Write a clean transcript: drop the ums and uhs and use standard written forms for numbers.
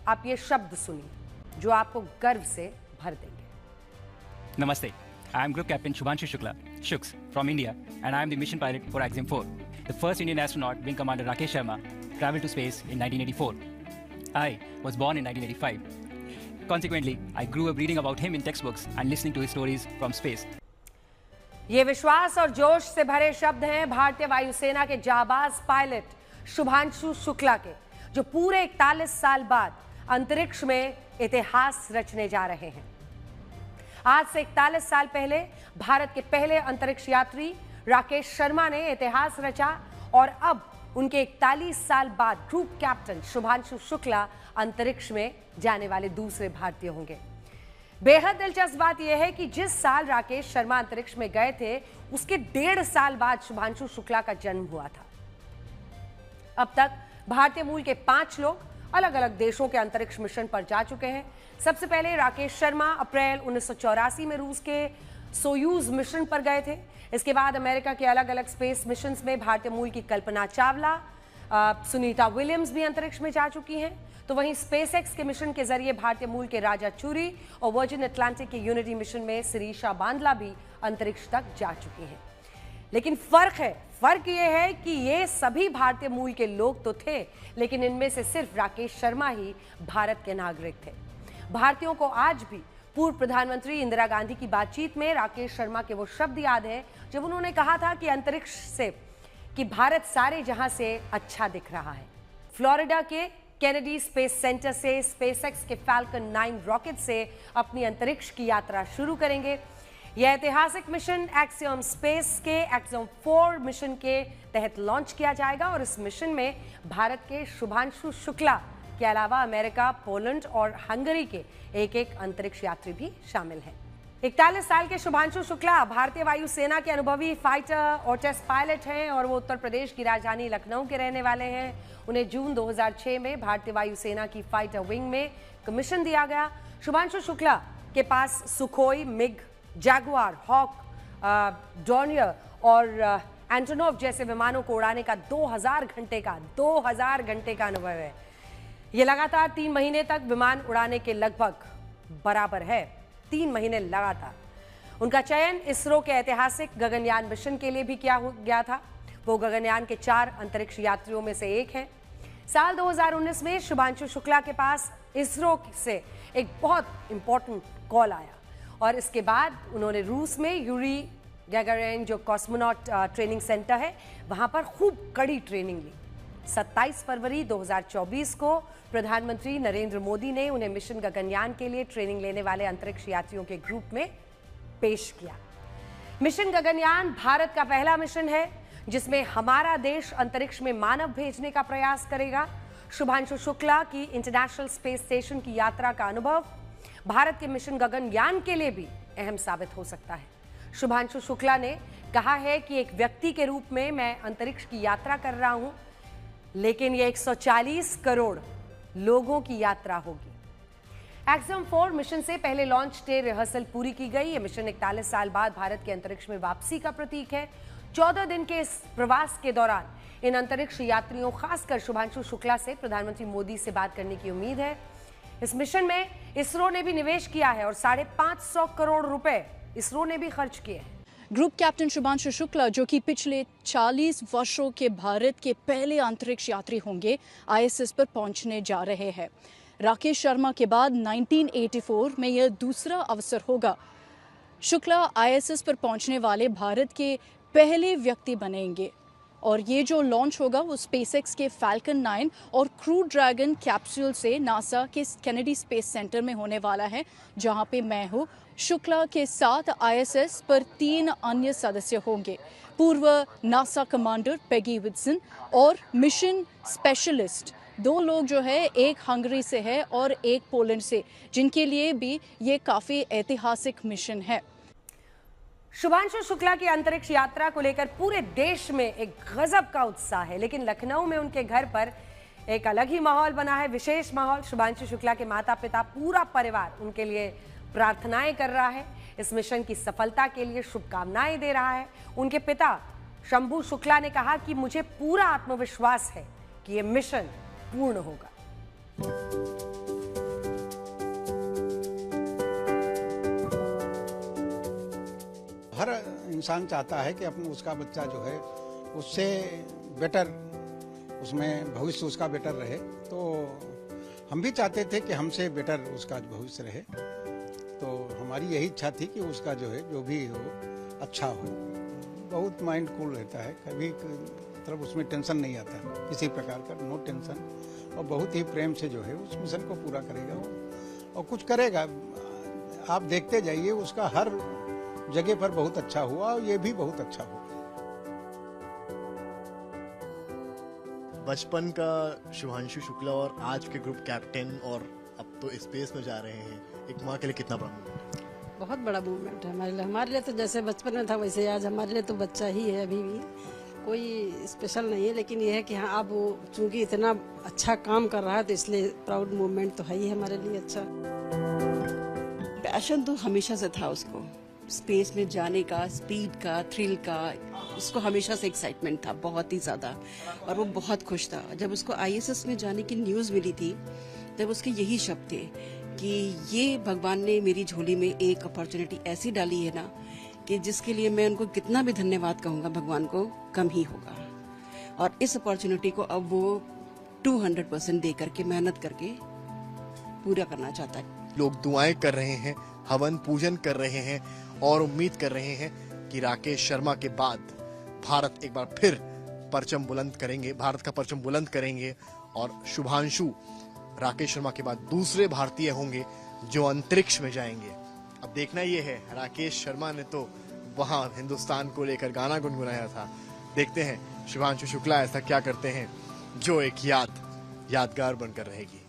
आप ये शब्द सुनिए जो आपको गर्व से भर देंगे। Namaste. I am Group Captain Shubhanshu Shukla, Shuks, from India, and I am the mission pilot for Axiom 4. The first Indian astronaut, Wing Commander Rakesh Sharma, traveled to space in 1984. I was born in 1985. Consequently, I grew up reading about him in textbooks and listening to his stories from space. ये विश्वास और जोश से भरे शब्द हैं भारतीय वायुसेना के जाबाज पायलट शुभांशु शुक्ला के, जो पूरे 41 साल बाद अंतरिक्ष में इतिहास रचने जा रहे हैं। आज से 41 साल पहले भारत के पहले अंतरिक्ष यात्री राकेश शर्मा ने इतिहास रचा और अब उनके 41 साल बाद ग्रुप कैप्टन शुभांशु शुक्ला अंतरिक्ष में जाने वाले दूसरे भारतीय होंगे। बेहद दिलचस्प बात यह है कि जिस साल राकेश शर्मा अंतरिक्ष में गए थे, उसके 1.5 साल बाद शुभांशु शुक्ला का जन्म हुआ था। अब तक भारतीय मूल के 5 लोग अलग अलग देशों के अंतरिक्ष मिशन पर जा चुके हैं। सबसे पहले राकेश शर्मा अप्रैल 1984 में रूस के सोयूज मिशन पर गए थे। इसके बाद अमेरिका के अलग अलग स्पेस मिशंस में भारतीय मूल की कल्पना चावला, सुनीता विलियम्स भी अंतरिक्ष में जा चुकी हैं। तो वहीं स्पेसएक्स के मिशन के जरिए भारतीय मूल के राजा चूरी और वर्जिन अटलांटिक के यूनिटी मिशन में शिरीषा बांदला भी अंतरिक्ष तक जा चुकी हैं। लेकिन फर्क यह है कि ये सभी भारतीय मूल के लोग तो थे, लेकिन इनमें से सिर्फ राकेश शर्मा ही भारत के नागरिक थे। भारतीयों को आज भी पूर्व प्रधानमंत्री इंदिरा गांधी की बातचीत में राकेश शर्मा के वो शब्द याद है जब उन्होंने कहा था कि अंतरिक्ष से कि भारत सारे जहां से अच्छा दिख रहा है। फ्लोरिडा के केनेडी स्पेस सेंटर से स्पेसएक्स के फैल्कन 9 रॉकेट से अपनी अंतरिक्ष की यात्रा शुरू करेंगे। यह ऐतिहासिक मिशन एक्सियम स्पेस के एक्सियम 4 मिशन के तहत लॉन्च किया जाएगा और इस मिशन में भारत के शुभांशु शुक्ला के अलावा अमेरिका, पोलैंड और हंगरी के एक अंतरिक्ष यात्री भी शामिल हैं। 41 साल के शुभांशु शुक्ला भारतीय वायुसेना के अनुभवी फाइटर और टेस्ट पायलट हैं और वो उत्तर प्रदेश की राजधानी लखनऊ के रहने वाले हैं। उन्हें जून 2006 में भारतीय वायुसेना की फाइटर विंग में कमीशन दिया गया। शुभांशु शुक्ला के पास Sukhoi, MiG, Jaguar, Hawk, Dornier और एंटोनोव जैसे विमानों को उड़ाने का 2000 घंटे का अनुभव है। ये लगातार 3 महीने तक विमान उड़ाने के लगभग बराबर है। 3 महीने लगातार। उनका चयन इसरो के ऐतिहासिक गगनयान मिशन के लिए भी किया गया था। वो गगनयान के 4 अंतरिक्ष यात्रियों में से एक हैं। साल 2019 में शुभांशु शुक्ला के पास इसरो से एक बहुत इंपॉर्टेंट कॉल आया और इसके बाद उन्होंने रूस में यूरी गैगारिन जो कॉस्मोनॉट ट्रेनिंग सेंटर है, वहां पर खूब कड़ी ट्रेनिंग ली। 27 फरवरी 2024 को प्रधानमंत्री नरेंद्र मोदी ने उन्हें मिशन गगनयान के लिए ट्रेनिंग लेने वाले अंतरिक्ष यात्रियों के ग्रुप में पेश किया। मिशन गगनयान भारत का पहला मिशन है जिसमें हमारा देश अंतरिक्ष में मानव भेजने का प्रयास करेगा। शुभांशु शुक्ला की इंटरनेशनल स्पेस स्टेशन की यात्रा का अनुभव भारत के मिशन गगनयान के लिए भी अहम साबित हो सकता है। शुभांशु शुक्ला ने कहा है कि एक व्यक्ति के रूप में मैं अंतरिक्ष की यात्रा कर रहा हूं, लेकिन यह 140 करोड़ लोगों की यात्रा होगी। एक्सियम 4 मिशन से पहले लॉन्च डे रिहर्सल पूरी की गई। यह मिशन 41 साल बाद भारत के अंतरिक्ष में वापसी का प्रतीक है। 14 दिन के इस प्रवास के दौरान इन अंतरिक्ष यात्रियों, खासकर शुभांशु शुक्ला से प्रधानमंत्री मोदी से बात करने की उम्मीद है। इस मिशन में इसरो ने भी निवेश किया है और 550 करोड़ रुपए इसरो ने भी खर्च किए हैं। ग्रुप कैप्टन शुभांशु शुक्ला, जो कि पिछले 40 वर्षों के भारत के पहले अंतरिक्ष यात्री होंगे, आईएसएस पर पहुंचने जा रहे हैं। राकेश शर्मा के बाद 1984 में यह दूसरा अवसर होगा। शुक्ला आईएसएस पर पहुंचने वाले भारत के पहले व्यक्ति बनेंगे और ये जो लॉन्च होगा वो स्पेसएक्स के फैल्कन 9 और क्रू ड्रैगन कैप्सूल से नासा के केनेडी स्पेस सेंटर में होने वाला है, जहां पे मैं हूँ। शुक्ला के साथ आईएसएस पर 3 अन्य सदस्य होंगे। पूर्व नासा कमांडर पेगी विल्सन और मिशन स्पेशलिस्ट 2 लोग जो है, एक हंगरी से है और एक पोलैंड से, जिनके लिए भी ये काफ़ी ऐतिहासिक मिशन है। शुभांशु शुक्ला की अंतरिक्ष यात्रा को लेकर पूरे देश में एक गजब का उत्साह है, लेकिन लखनऊ में उनके घर पर एक अलग ही माहौल बना है, विशेष माहौल। शुभांशु शुक्ला के माता पिता, पूरा परिवार उनके लिए प्रार्थनाएं कर रहा है, इस मिशन की सफलता के लिए शुभकामनाएं दे रहा है। उनके पिता शंभू शुक्ला ने कहा कि मुझे पूरा आत्मविश्वास है कि यह मिशन पूर्ण होगा। इंसान चाहता है कि अपना उसका बच्चा जो है उससे बेटर, उसमें भविष्य उसका बेटर रहे। तो हम भी चाहते थे कि हमसे बेटर उसका भविष्य रहे। तो हमारी यही इच्छा थी कि उसका जो है जो भी हो अच्छा हो। बहुत माइंड कूल रहता है, कभी मतलब उसमें टेंशन नहीं आता किसी प्रकार का, नो टेंशन। और बहुत ही प्रेम से जो है उस मिशन को पूरा करेगा वो, और कुछ करेगा। आप देखते जाइए, उसका हर जगह पर बहुत अच्छा हुआ और ये भी बहुत अच्छा हुआ। बचपन का शुभांशु शुक्ला और आज के ग्रुप कैप्टन और अब तो स्पेस में जा रहे हैं, एक माँ के लिए कितना बड़ा मूवमेंट है? बहुत बड़ा मूवमेंट है हमारे लिए तो जैसे बचपन में था वैसे आज हमारे लिए तो बच्चा ही है, अभी भी कोई स्पेशल नहीं है। लेकिन ये है कि हाँ, अब वो चूंकि इतना अच्छा काम कर रहा है तो इसलिए प्राउड मूवमेंट तो है ही हमारे लिए। अच्छा पैशन तो हमेशा से था उसको, स्पेस में जाने का, स्पीड का, थ्रिल का, उसको हमेशा से एक्साइटमेंट था बहुत ही ज़्यादा। और वो बहुत खुश था जब उसको आईएसएस में जाने की न्यूज़ मिली थी, तब उसके यही शब्द थे कि ये भगवान ने मेरी झोली में एक अपॉर्चुनिटी ऐसी डाली है ना कि जिसके लिए मैं उनको कितना भी धन्यवाद कहूँगा भगवान को कम ही होगा। और इस अपॉर्चुनिटी को अब वो 200% दे करके, मेहनत करके पूरा करना चाहता है। लोग दुआएं कर रहे हैं, हवन पूजन कर रहे हैं और उम्मीद कर रहे हैं कि राकेश शर्मा के बाद भारत एक बार फिर परचम बुलंद करेंगे, भारत का परचम बुलंद करेंगे। और शुभांशु राकेश शर्मा के बाद दूसरे भारतीय होंगे जो अंतरिक्ष में जाएंगे। अब देखना ये है, राकेश शर्मा ने तो वहां हिंदुस्तान को लेकर गाना गुनगुनाया था। देखते हैं शुभांशु शुक्ला ऐसा क्या करते हैं जो एक यादगार बनकर रहेगी।